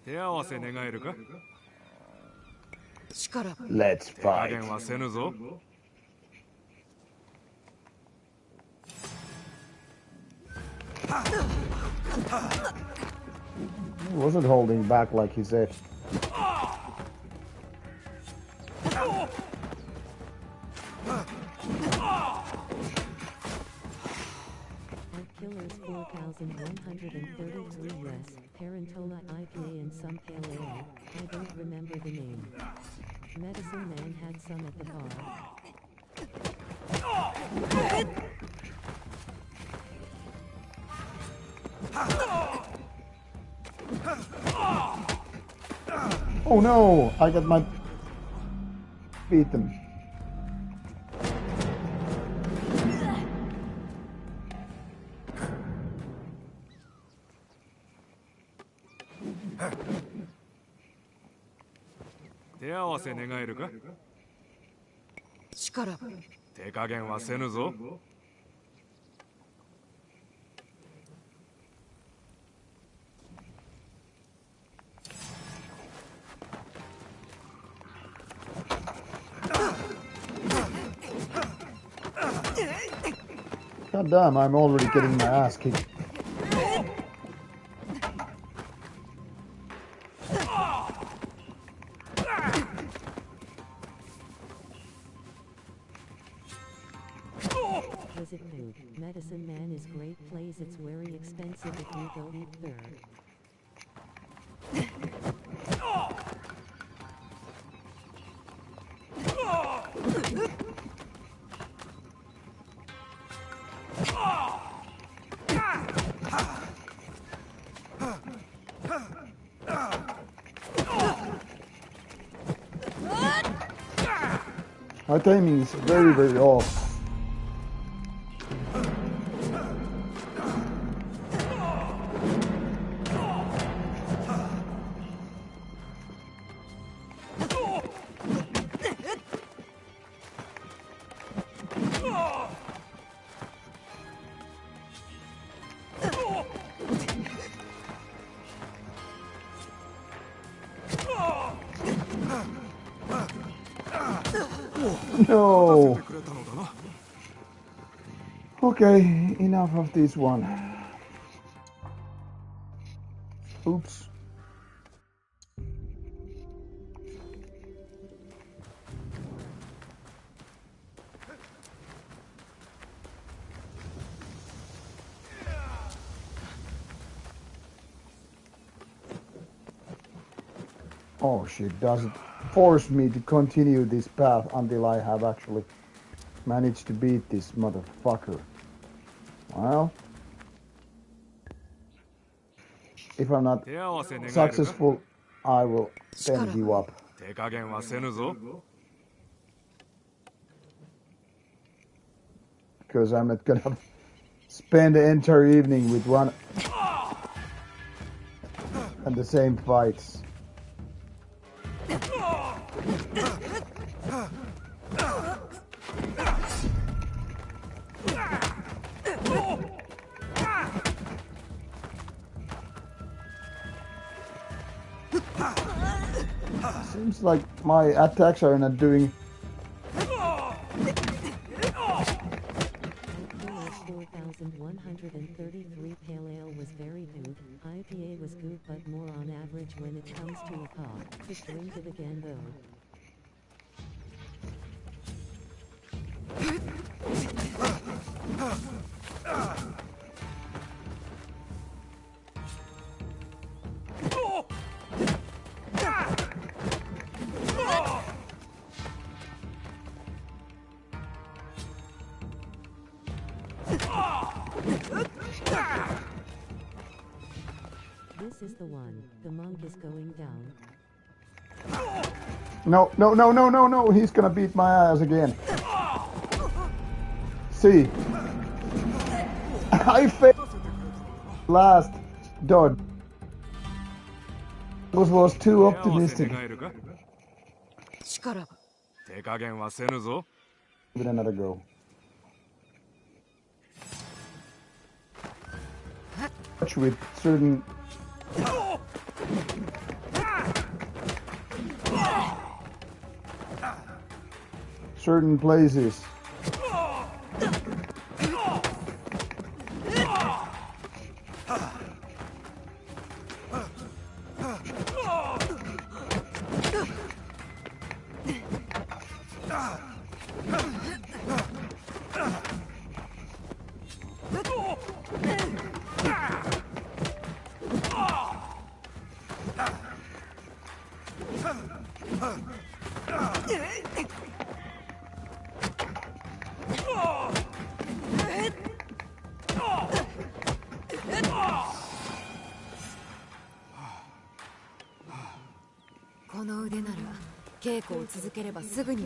手合わせ願えるか？ Let's 手加 fight. 減はせぬぞ。 He wasn't holding back like he said. Killers 4,133 US, Parentola IPA and some pale ale, I don't remember the name. Medicine Man had some at the bar. Oh no, I got my beaten. Huh. 手合わせ願えるか？力。手加減はせぬぞ。 God damn, I'm already getting my ass kicked. Visit food. Medicine Man is great place. It's very expensive if you go eat there. My timing is very, very off. No. Okay, enough of this one. Oops. Oh shit, does it force me to continue this path until I have actually managed to beat this motherfucker? Well, if I'm not successful I will send you up. 手加減はせぬぞ。 Because I'm not gonna spend the entire evening with one and the same fights. Seems like my attacks are not doing. 4133 pale ale was very good. IPA was good but more on average when it comes to a cough. Just drink it again though. This is the one. The monk is going down. No, no, no, no, no, no. He's gonna beat my ass again. See. I failed last dodge. Was too optimistic. 手加減はせぬぞ。 Give it another go. With certain places.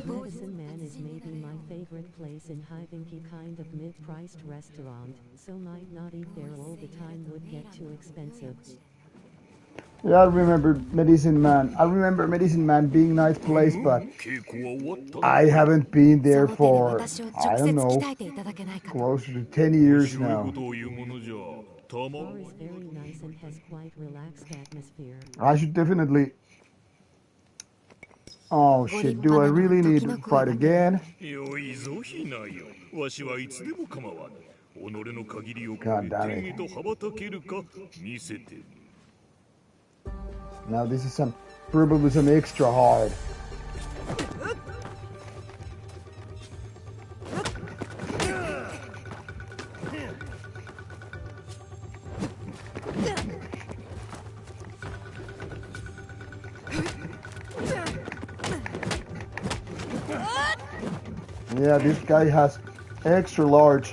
Medicine Man is maybe my favorite place in Helsinki, kind of mid-priced restaurant, so might not eat there all the time, would get too expensive. Yeah, I remember Medicine Man. I remember Medicine Man being a nice place, but I haven't been there for, I don't know, closer to 10 years now. Bar is very nice and has quite relaxed atmosphere. I should definitely... Oh shit, do I really need to fight again? God damn it. Now this is probably some extra hard. Yeah, this guy has extra large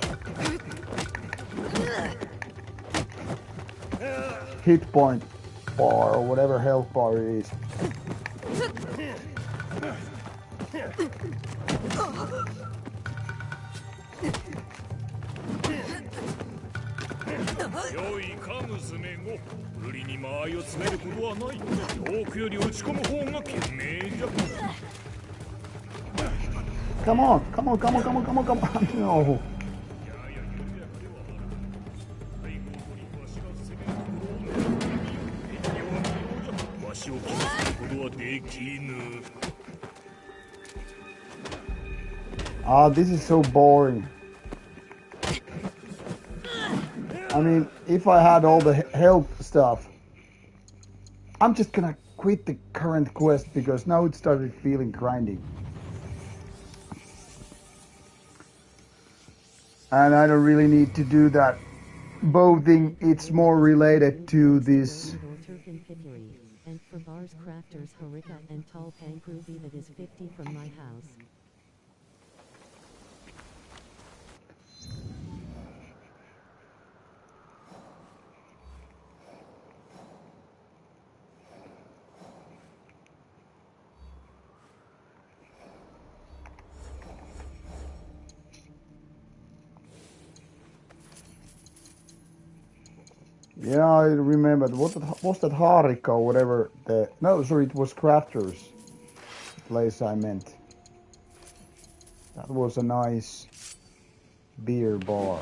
hit point bar or whatever health bar it is. Come on, come on, come on, come on, come on, come on. No. Ah, this is so boring. I mean, if I had all the health stuff, I'm just gonna quit the current quest because now it started feeling grinding. And I don't really need to do that bow thing. It's more related to this. And for bars crafters Harika and Tall Pankruvi that is 50 from my house. Yeah, I remember. What was that Harika or whatever? No, sorry, it was Crafters place I meant. That was a nice beer bar.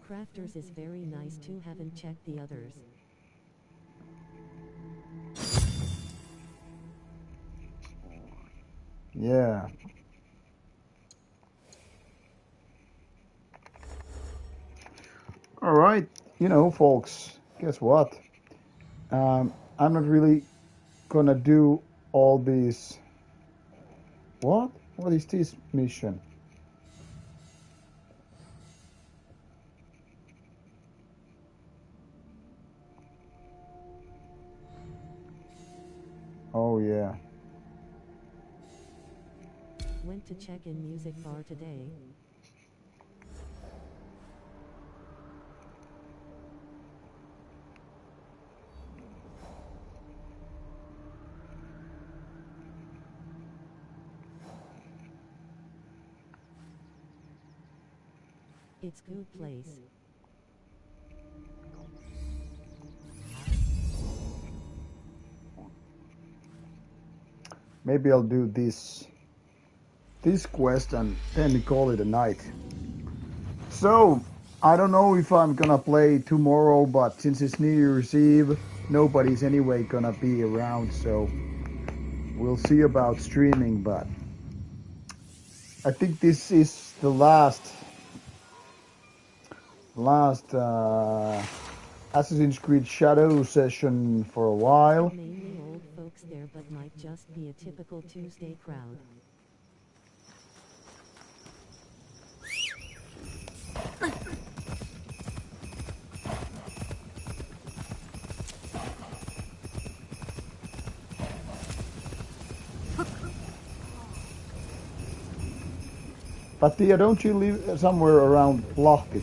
Crafters is very nice too, haven't checked the others. Yeah. All right, folks, guess what? I'm not really gonna do all these. What? What is this mission? Oh yeah. Went to check in music bar today. It's good place. Maybe I'll do this quest and then call it a night. So I don't know if I'm gonna play tomorrow, but since it's New Year's Eve, nobody's anyway gonna be around, so we'll see about streaming. But I think this is the last Assassin's Creed Shadow session for a while. Mainly old folks there, but might just be a typical Tuesday crowd. But Tia, don't you live somewhere around Lahti?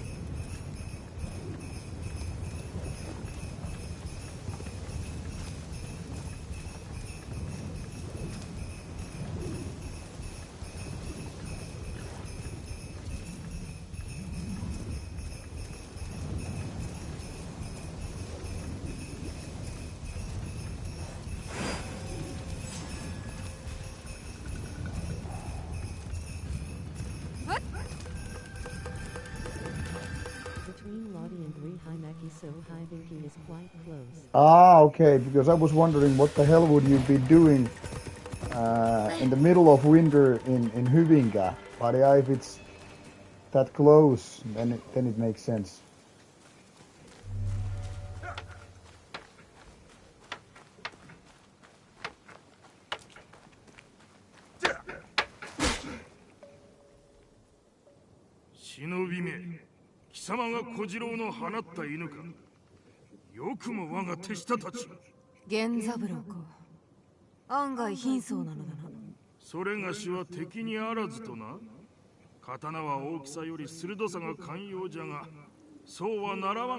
Between Lodi and Riihimäki, so Hyvinki is quite close. Ah, okay, because I was wondering what the hell would you be doing in the middle of winter in Hyvinkää. But yeah, if it's that close, then it makes sense.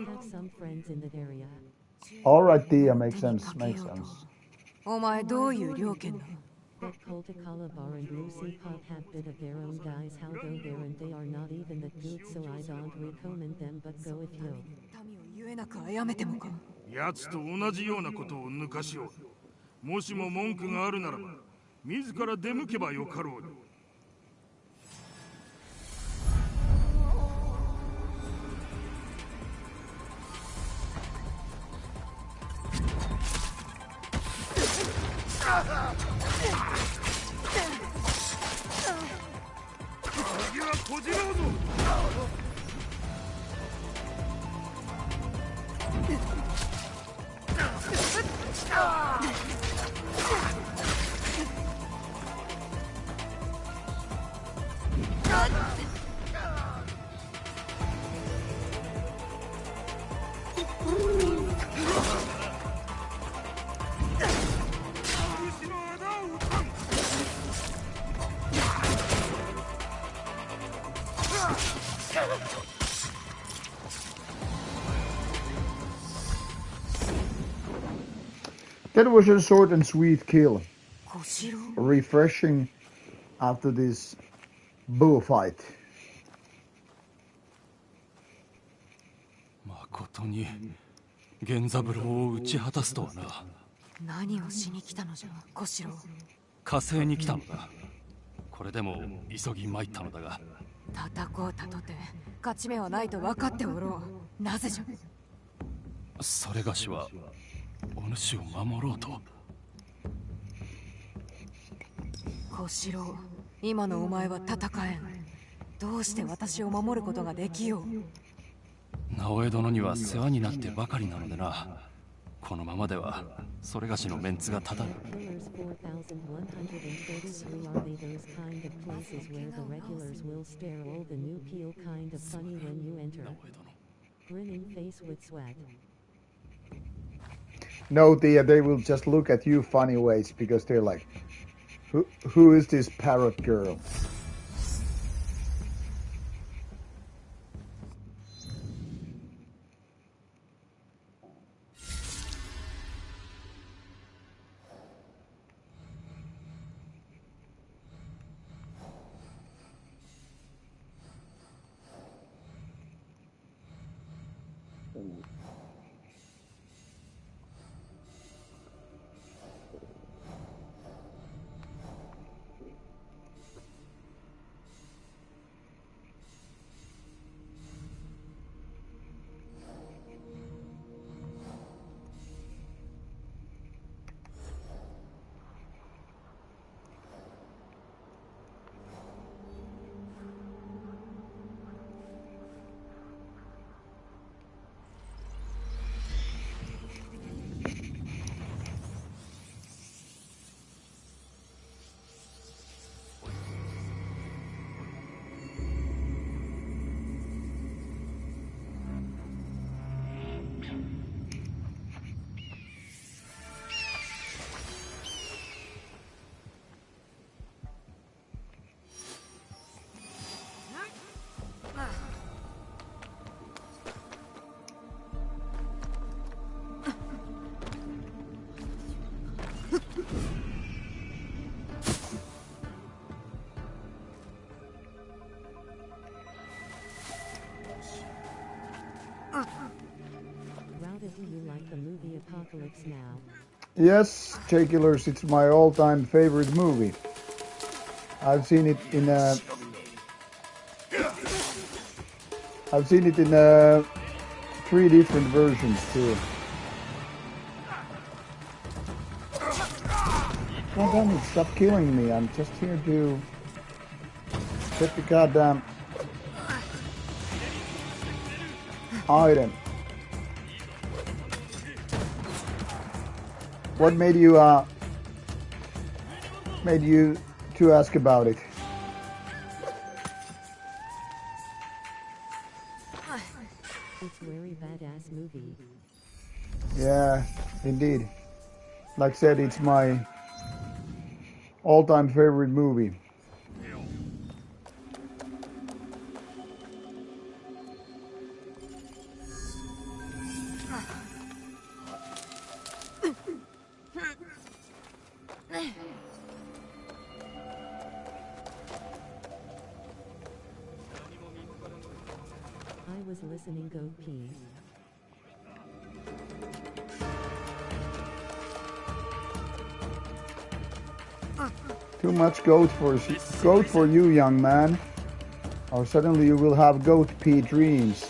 Have some friends in that area. Alright, Tia, makes sense, makes sense. That Koltakala Bar and Lucy Pub have bit of their own guys how go there and they are not even that good, so I don't recommend them, but go if you. 奴と同じようなことを抜かしおる。もしも文句があるならば自ら出向けばよかろうに。次は小次郎ぞ。That was a short and sweet kill. Refreshing after this bullfight. 当に源三郎を打ち果たすとはな。何をしに来たのじゃ小四郎。火星に来たのだ。これでも急ぎ参ったのだが。叩こうたとて勝ち目はないと分かっておろう。なぜじゃ。それがしはお主を守ろうと。小四郎、今のお前は戦えん。どうして私を守ることができよう。直江殿には世話になってばかりなのでな。このままではそれがしのメンツがたたる。No, they will just look at you funny ways because they're like, who is this parrot girl? Rauta, do you like the movie Apocalypse Now? Yes, J-Killers, it's my all-time favorite movie. I've seen it in three different versions too. God damn it, stop killing me. I'm just here to get the goddamn item. What made you to ask about it? It's very badass movie. Yeah, indeed. Like I said, it's my all-time favorite movie. I was listening Goat Pee. Too much goat for you, young man. Or suddenly you will have goat pee dreams.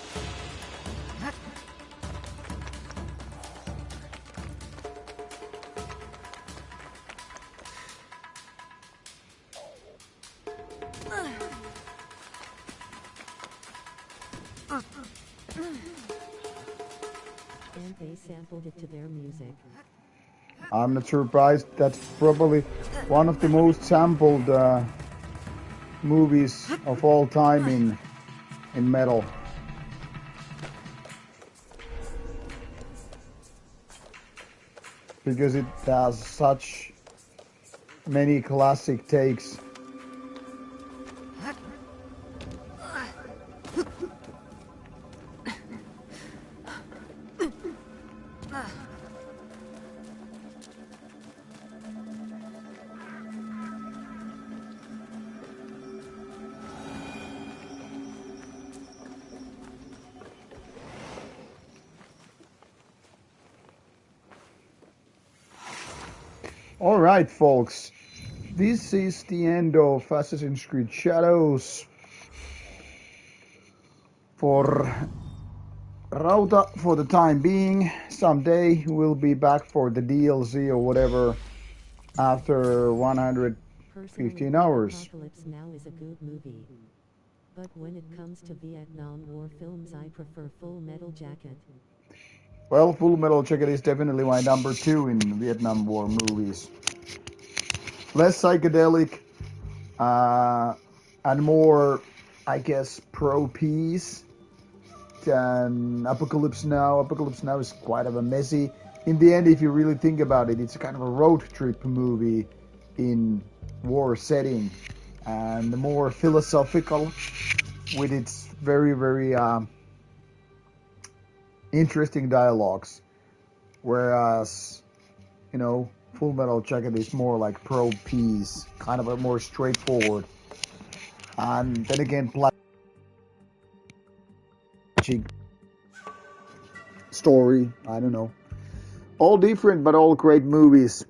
And they sampled it to their music. I'm not surprised. That's probably one of the most sampled movies of all time in metal. Because it has such many classic takes. All right, folks. This is the end of Assassin's Creed Shadows for Rauta for the time being. Someday we'll be back for the DLC or whatever after 115 hours. Apocalypse Now is a good movie. But when it comes to Vietnam War films, I prefer Full Metal Jacket. Well, Full Metal Jacket is definitely my number 2 in Vietnam War movies. Less psychedelic and more, I guess, pro-peace than Apocalypse Now. Apocalypse Now is quite of a messy. In the end, if you really think about it, it's a kind of a road trip movie in war setting and more philosophical with its very, very interesting dialogues. Whereas, Full Metal Jacket is more like pro-peace, kind of a more straightforward. And then again, story, I don't know. All different, but all great movies.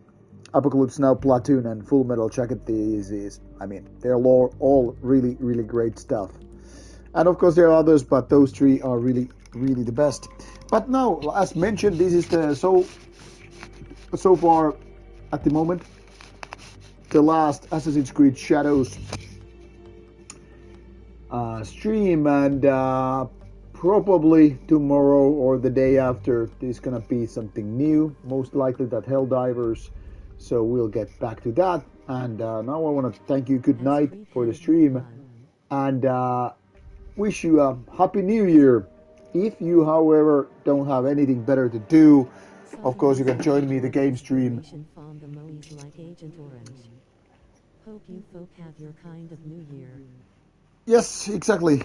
Apocalypse Now, Platoon, and Full Metal Jacket they're all really, really great stuff. And of course there are others, but those three are really, really the best. But now, as mentioned, this is the so far at the moment the last Assassin's Creed Shadows stream, and probably tomorrow or the day after there's gonna be something new, most likely that Helldivers, so we'll get back to that. And now I want to thank you, good night for the stream, and wish you a happy new year. If you, however, don't have anything better to do, of course you can join me the game stream. Hope you folk have your kind of new year. Yes, exactly.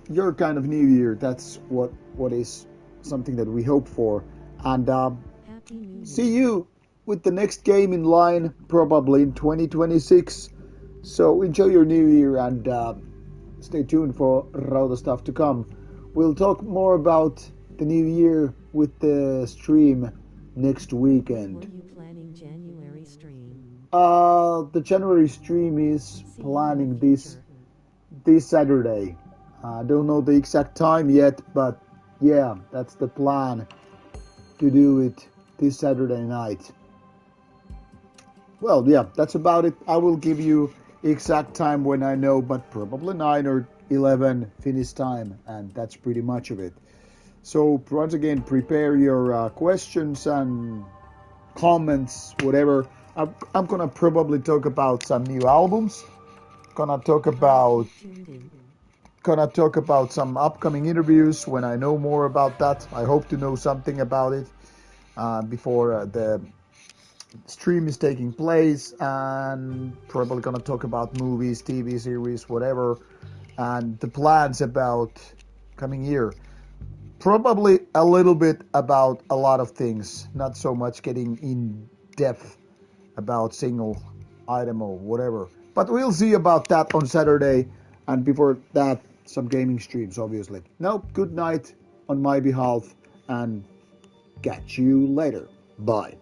Your kind of new year. That's what is something that we hope for. And see you with the next game in line, probably in 2026. So enjoy your new year and stay tuned for Rauta stuff to come. We'll talk more about the new year with the stream next weekend. Were you planning January stream? The January stream is planning this Saturday. I don't know the exact time yet, but yeah, that's the plan, to do it this Saturday night. Well, yeah, that's about it. I will give you exact time when I know, but probably 9 or 11 Finnish time, and that's pretty much of it. So once again, prepare your questions and comments, whatever. I'm gonna probably talk about some new albums. Gonna talk about some upcoming interviews when I know more about that. I hope to know something about it before the stream is taking place, and probably gonna talk about movies, TV series, whatever, and the plans about coming year. Probably a little bit about a lot of things, not so much getting in depth about single item or whatever. But we'll see about that on Saturday, and before that, some gaming streams, obviously. Now, good night on my behalf, and catch you later. Bye.